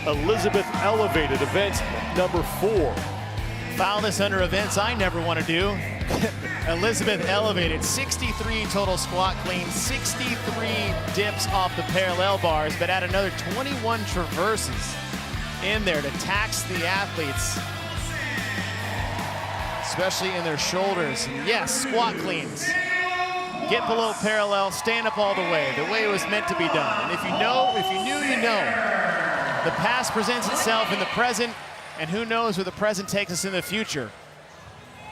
Elizabeth elevated, event number 4. File this under events I never want to do. Elizabeth elevated, 63 total squat cleans, 63 dips off the parallel bars, but add another 21 traverses in there to tax the athletes, especially in their shoulders. And yes, squat cleans. Get below parallel, stand up all the way it was meant to be done. And if you knew, you know. The past presents itself in the present, and who knows where the present takes us in the future.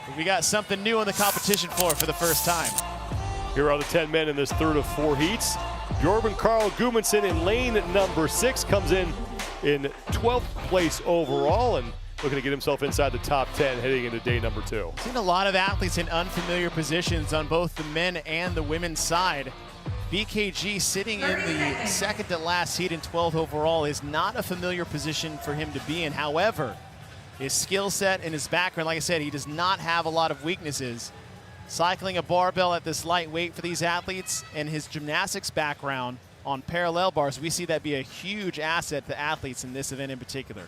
But we got something new on the competition floor for the first time. Here are the 10 men in this third of 4 heats. Bjorn Carl Gudmundsson in lane number 6 comes in 12th place overall and looking to get himself inside the top 10 heading into day number 2. Seen a lot of athletes in unfamiliar positions on both the men and the women's side. BKG sitting in the second to last heat in 12th overall is not a familiar position for him to be in. However, his skill set and his background, like I said, he does not have a lot of weaknesses. Cycling a barbell at this lightweight for these athletes and his gymnastics background on parallel bars, we see that be a huge asset to athletes in this event in particular.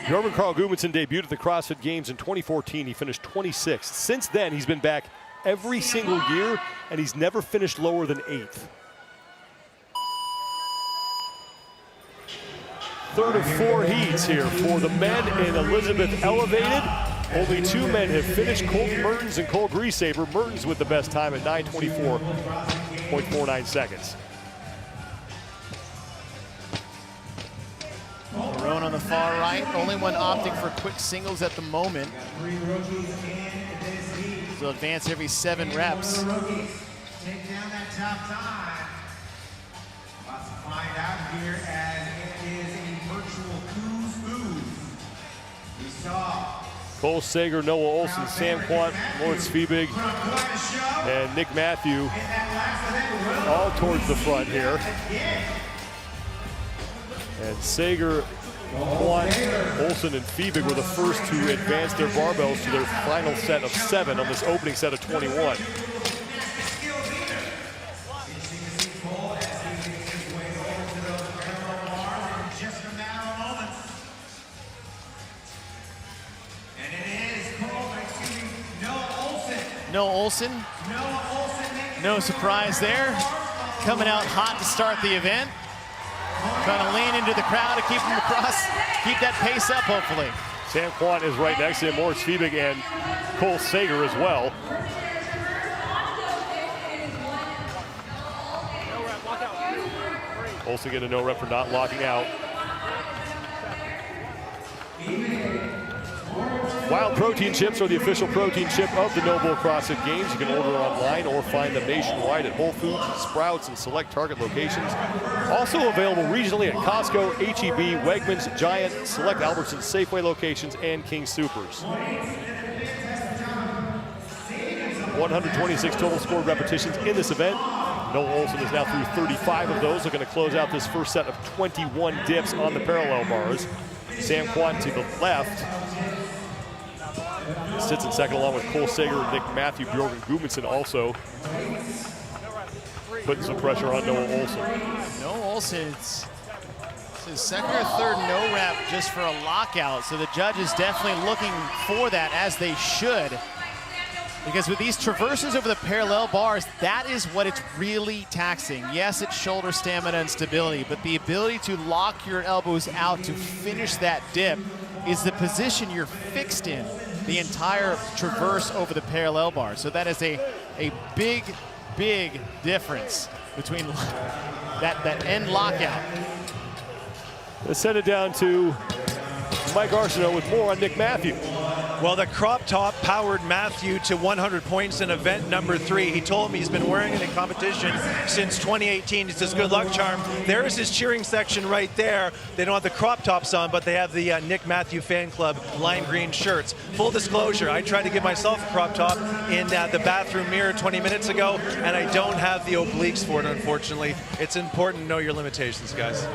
Bjorn Carl Gudmundsson debuted at the CrossFit Games in 2014. He finished 26th. Since then, he's been back every single year, and he's never finished lower than 8th. Third of 4 heats here for the men in Elizabeth elevated. Only 2 men have finished, Colton Mertens and Cole Griesaber. Mertens with the best time at 9:24.49 seconds. Marone on the far right, only one opting for quick singles at the moment. So advance every 7 reps. Take down that top time. About to find out here as it is a virtual who's who. We saw Cole Sager, Noah Olson, Sam Quant, Lawrence Fiebig, and Nick Matthew all towards the front here. And Sager, Quant, Olson, and Fiebig were the first to advance their barbells to their final set of 7 on this opening set of 21. Noah Olson, no surprise there. Coming out hot to start the event. Trying to lean into the crowd to keep him across, keep that pace up, hopefully. Sam Quant is right next to him, Lawrence Fiebig and Cole Sager as well. Olsen get a no rep for not locking out. Wild Protein Chips are the official protein chip of the Noble CrossFit Games. You can order online or find them nationwide at Whole Foods, Sprouts, and select Target locations. Also available regionally at Costco, H-E-B, Wegmans, Giant, select Albertsons, Safeway locations, and King Soopers. 126 total scored repetitions in this event. Noah Olson is now through 35 of those, looking to close out this first set of 21 dips on the parallel bars. Sam Quant to the left sits in second along with Cole Sager, Nick Matthew, Bjorn Gudmundsson also putting some pressure on Noah Olson. Noah Olson, it's his second or third no rep just for a lockout, so the judges definitely looking for that, as they should. Because with these traverses over the parallel bars, that is what it's really taxing. Yes, it's shoulder stamina and stability, but the ability to lock your elbows out to finish that dip is the position you're fixed in the entire traverse over the parallel bar. So that is a big, big difference between that end lockout. Let's send it down to Mike Arsenault with more on Nick Matthew. Well, the crop top powered Matthew to 100 points in event number 3. He told me he's been wearing it in competition since 2018. It's his good luck charm. There is his cheering section right there. They don't have the crop tops on, but they have the Nick Matthew fan club lime green shirts. Full disclosure, I tried to give myself a crop top in the bathroom mirror 20 minutes ago, and I don't have the obliques for it, unfortunately. It's important to know your limitations, guys.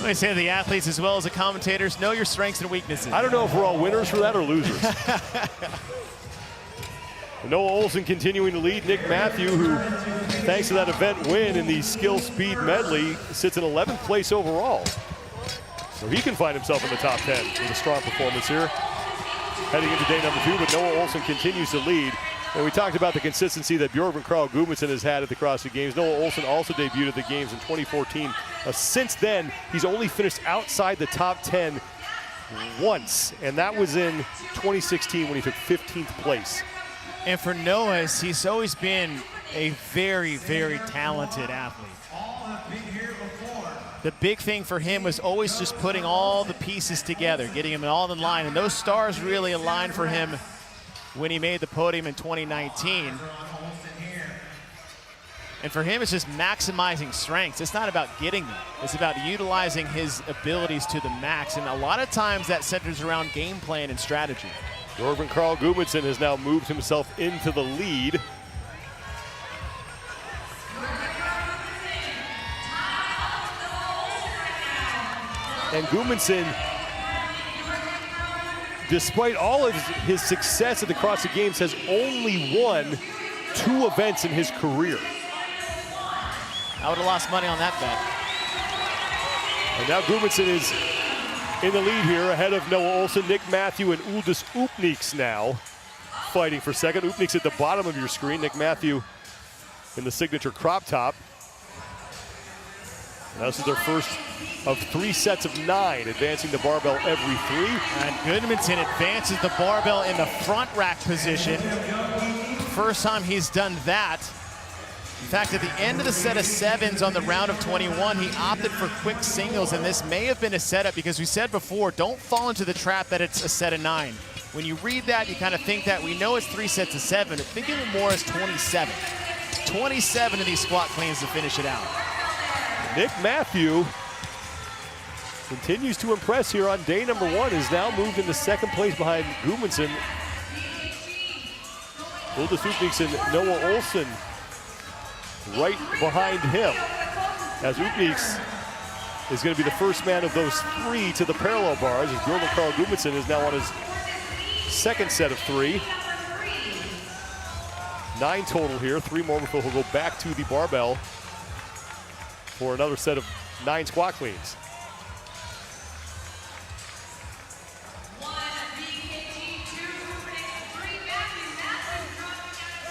I say to the athletes as well as the commentators, know your strengths and weaknesses. I don't know if we're all winners for that or losers. Noah Olson continuing to lead. Nick Matthew, who, thanks to that event win in the skill speed medley, sits in 11th place overall. So he can find himself in the top 10 with a strong performance here. Heading into day number 2, but Noah Olsen continues to lead. And we talked about the consistency that Bjorgvin Karl Gudmundsson has had at the CrossFit Games. Noah Olsen also debuted at the Games in 2014. Since then, he's only finished outside the top 10 once, and that was in 2016 when he took 15th place. And for Noah, he's always been a very, very talented athlete. The big thing for him was always just putting all the pieces together, getting him all in line, and those stars really aligned for him when he made the podium in 2019. And for him, it's just maximizing strengths. It's not about getting them. It's about utilizing his abilities to the max. And a lot of times that centers around game plan and strategy. Bjorgvin Karl Gudmundsson has now moved himself into the lead. And Gudmundsson, despite all of his success at the CrossFit Games, has only won 2 events in his career. I would have lost money on that bet. And now Gudmundsson is in the lead here ahead of Noah Olsen, Nick Matthew, and Uldis Upnieks now fighting for second. Upnieks at the bottom of your screen. Nick Matthew in the signature crop top. Now this is their first of 3 sets of 9, advancing the barbell every 3. And Gudmundsson advances the barbell in the front rack position. First time he's done that. In fact, at the end of the set of 7s on the round of 21, he opted for quick singles, and this may have been a setup because we said before, don't fall into the trap that it's a set of 9. When you read that, you kind of think that we know it's 3 sets of 7, but think of it more as 27. 27 of these squat cleans to finish it out. Nick Matthew continues to impress here on day number 1, has now moved into second place behind Gudmundsson. Uldis Upnieks and Noah Olsen right behind him, as Upnieks is going to be the first man of those 3 to the parallel bars, as Bjorgvin Karl Gudmundsson is now on his second set of 3. 9 total here, 3 more before he'll go back to the barbell for another set of 9 squat cleans.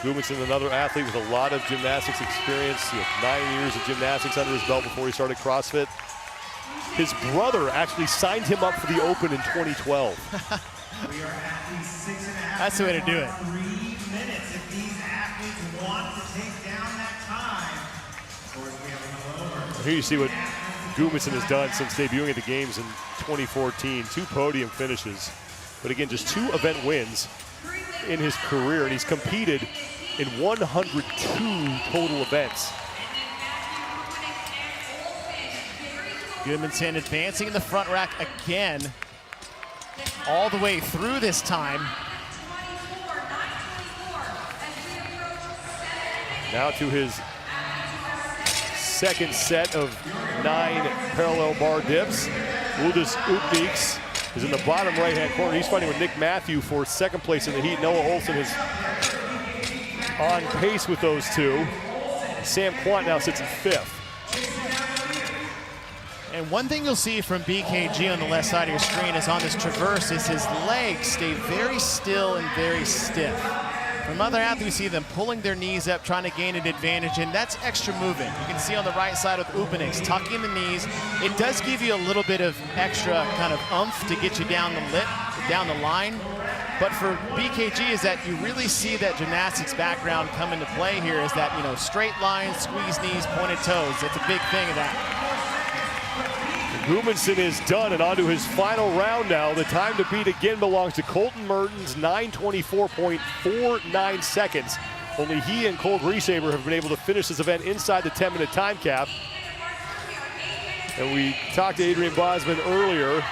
Gudmundsson, another athlete with a lot of gymnastics experience. He had 9 years of gymnastics under his belt before he started CrossFit. His brother actually signed him up for the Open in 2012. That's the way to do it. 3 minutes if these athletes want to take down that time. Here you see what Gudmundsson has done since debuting at the Games in 2014. 2 podium finishes, but again, just 2 event wins in his career, and he's competed in 102 total events. Gudmundsson advancing in the front rack again, all the way through this time. Now to his second set of 9 parallel bar dips. Uldis Upnieks is in the bottom right-hand corner. He's fighting with Nick Matthew for second place in the heat. Noah Olsen is on pace with those 2. Sam Quant now sits in 5th. And one thing you'll see from BKG on the left side of your screen is on this traverse is his legs stay very still and very stiff. From other athletes, we see them pulling their knees up, trying to gain an advantage, and that's extra movement. You can see on the right side with Upnieks, tucking the knees. It does give you a little bit of extra kind of oomph to get you down the line. But for BKG is that you really see that gymnastics background come into play here is that, you know, straight lines, squeeze knees, pointed toes. That's a big thing of that. Gudmundsson is done and on to his final round now. The time to beat again belongs to Colton Mertens, 9:24.49 seconds. Only he and Cole Griesaber have been able to finish this event inside the 10-minute time cap. And we talked to Adrian Bosman earlier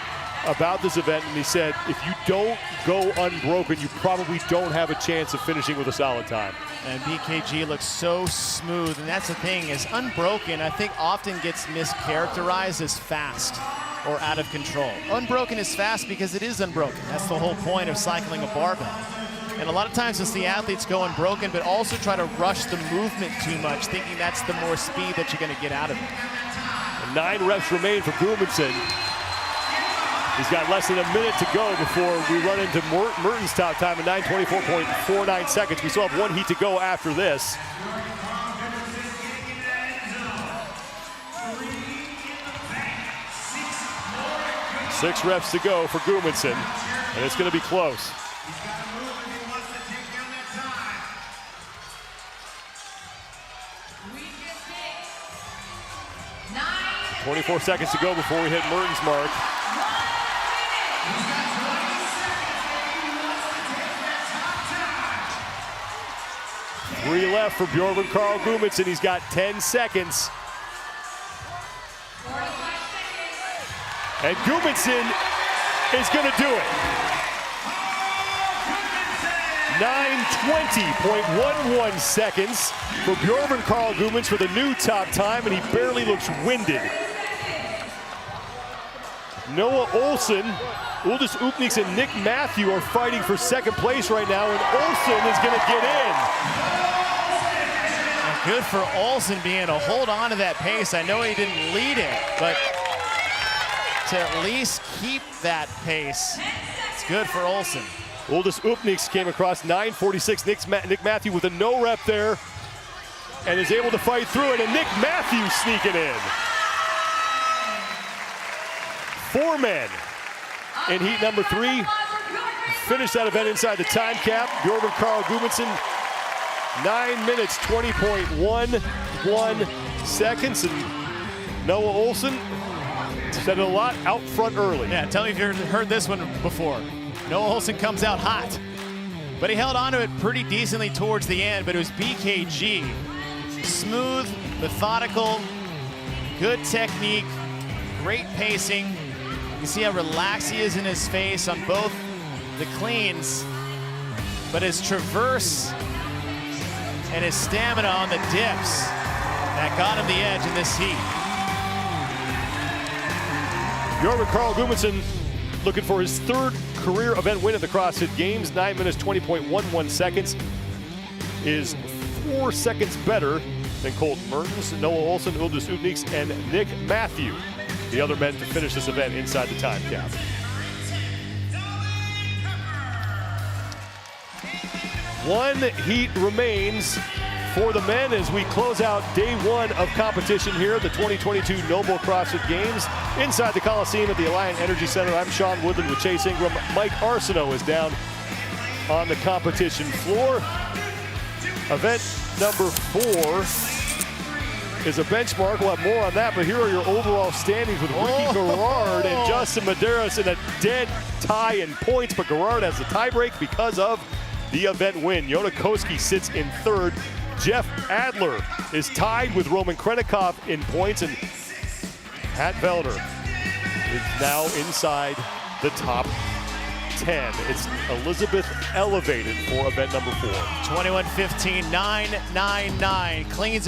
about this event, and he said, if you don't go unbroken, you probably don't have a chance of finishing with a solid time. And BKG looks so smooth, and that's the thing, is unbroken, I think often gets mischaracterized as fast or out of control. Unbroken is fast because it is unbroken. That's the whole point of cycling a barbell. And a lot of times it's the athletes go unbroken, but also try to rush the movement too much, thinking that's the more speed that you're gonna get out of it. And 9 reps remain for Gudmundsson. He's got less than a minute to go before we run into Merton's top time at 9:24.49 seconds. We still have one heat to go after this. 6 reps to go for Gudmundsson, and it's going to be close. 24 seconds to go before we hit Merton's mark. Three left for Bjorn Carl Gudmundsson. He's got 10 seconds. And Gudmundsson is going to do it. 9:20.11 seconds for Bjorn Carl Gudmundsson for the new top time, and he barely looks winded. Noah Olsen, Uldis Upniks, and Nick Matthew are fighting for second place right now, and Olsen is going to get in. Good for Olsen being able to hold on to that pace. I know he didn't lead it, but to at least keep that pace, it's good for Olsen. Uldis Upniks came across 9:46. Nick Matthew with a no rep there and is able to fight through it, and Nick Matthew sneaking in. 4 men in heat number 3. Finished that event inside the time cap. Bjorn Carl Gudmundsson, 9 minutes, 20.11 seconds. And Noah Olsen said it a lot out front early. Yeah, tell me if you've heard this one before. Noah Olsen comes out hot, but he held on to it pretty decently towards the end, but it was BKG. Smooth, methodical, good technique, great pacing. You see how relaxed he is in his face on both the cleans, but his traverse and his stamina on the dips, that got him the edge in this heat. Bjorn Carl Gudmundsson looking for his 3rd career event win at the CrossFit Games. 9 minutes, 20.11 seconds. Is 4 seconds better than Colton Mertens, Noah Olsen, Uldis Upniks, and Nick Matthew, the other men to finish this event inside the time cap. One heat remains for the men as we close out day 1 of competition here at the 2022 Noble CrossFit Games inside the Coliseum at the Alliant Energy Center. I'm Sean Woodland with Chase Ingram. Mike Arsenault is down on the competition floor. Event number 4 is a benchmark. We'll have more on that, but here are your overall standings with Ricky Garrard and Justin Medeiros in a dead tie in points, but Garrard has the tiebreak because of the event win. Yona Koski sits in 3rd. Jeff Adler is tied with Roman Krenikov in points, and Pat Velder is now inside the top 10. It's Elizabeth elevated for event number 4. 21:15, 9:99, cleans it.